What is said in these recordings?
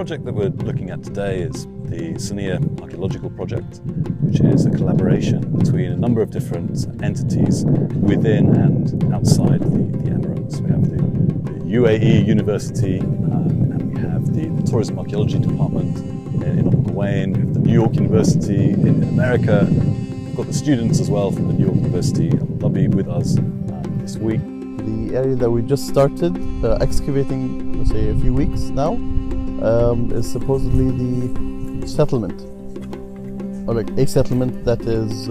project that we're looking at today is the Siniyah archaeological project, which is a collaboration between a number of different entities within and outside the Emirates. We have the UAE University, and we have the Tourism Archaeology Department in Omani, we have the New York University in America. We've got the students as well from the New York University Abu Dhabi with us this week. The area that we just started excavating, let's say a few weeks now, is supposedly the settlement, or like a settlement that is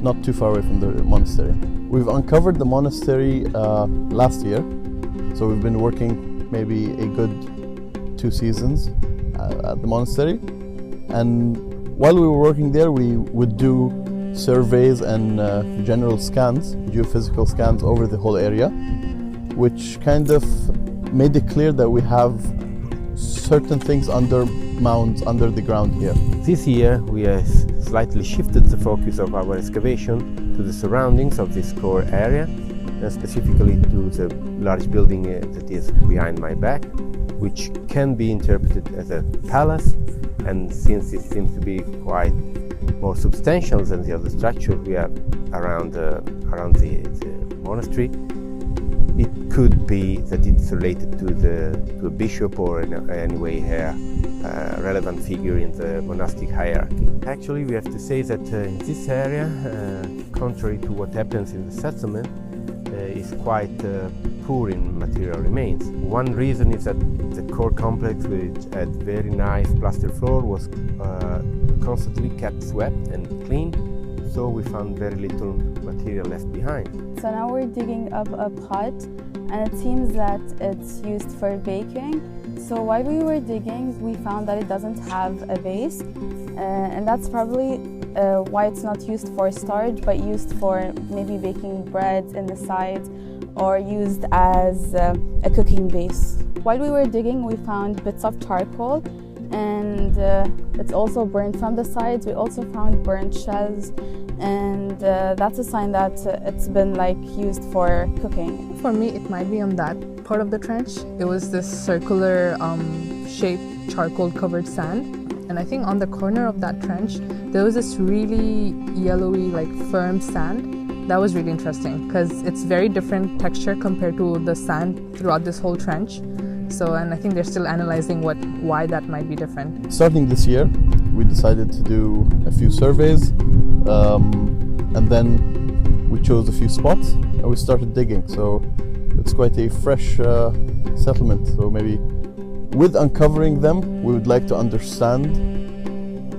not too far away from the monastery. We've uncovered the monastery last year, so we've been working maybe a good 2 seasons at the monastery, and while we were working there we would do surveys and general scans, geophysical scans over the whole area, which kind of made it clear that we have certain things under mounds under the ground here. This year we have slightly shifted the focus of our excavation to the surroundings of this core area, and specifically to the large building that is behind my back, which can be interpreted as a palace, and since it seems to be quite more substantial than the other structure we have around the monastery, it could be that it's related to a bishop or in any way a relevant figure in the monastic hierarchy. Actually, we have to say that in this area, contrary to what happens in the settlement, is quite poor in material remains. One reason is that the core complex, which had very nice plaster floor, was constantly kept swept and clean, so we found very little material left behind. So now we're digging up a pot, and it seems that it's used for baking. So while we were digging, we found that it doesn't have a base, and that's probably why it's not used for starch, but used for maybe baking bread in the side, or used as a cooking base. While we were digging, we found bits of charcoal, and it's also burnt from the sides. We also found burnt shells, and that's a sign that it's been used for cooking. For me, it might be on that part of the trench. It was this circular shaped charcoal covered sand, and I think on the corner of that trench there was this really yellowy firm sand. That was really interesting because it's very different texture compared to the sand throughout this whole trench. And I think they're still analyzing why that might be different. Starting this year, we decided to do a few surveys, and then we chose a few spots and we started digging. So it's quite a fresh settlement. So maybe with uncovering them, we would like to understand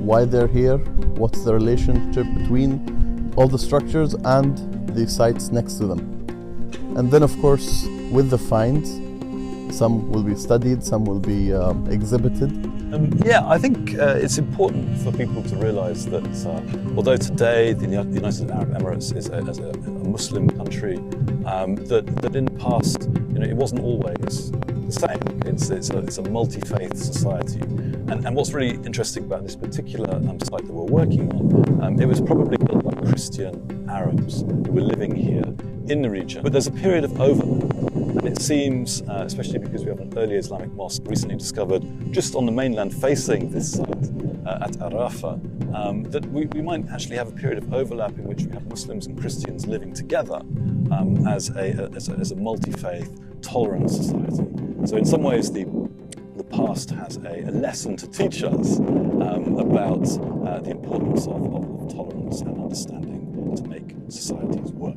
why they're here, what's the relationship between all the structures and the sites next to them. And then, of course, with the finds, some will be studied, some will be exhibited. Yeah, I think it's important for people to realise that although today the United Arab Emirates is a Muslim country, that in the past, it wasn't always the same. It's a multi-faith society. And what's really interesting about this particular site that we're working on, it was probably built by Christian Arabs who were living here in the region. But there's a period of overlap. And it seems, especially because we have an early Islamic mosque recently discovered just on the mainland facing this site at Arafah, that we might actually have a period of overlap in which we have Muslims and Christians living together as a multi-faith, tolerant society. So in some ways, the past has a lesson to teach us about the importance of tolerance and understanding to make societies work.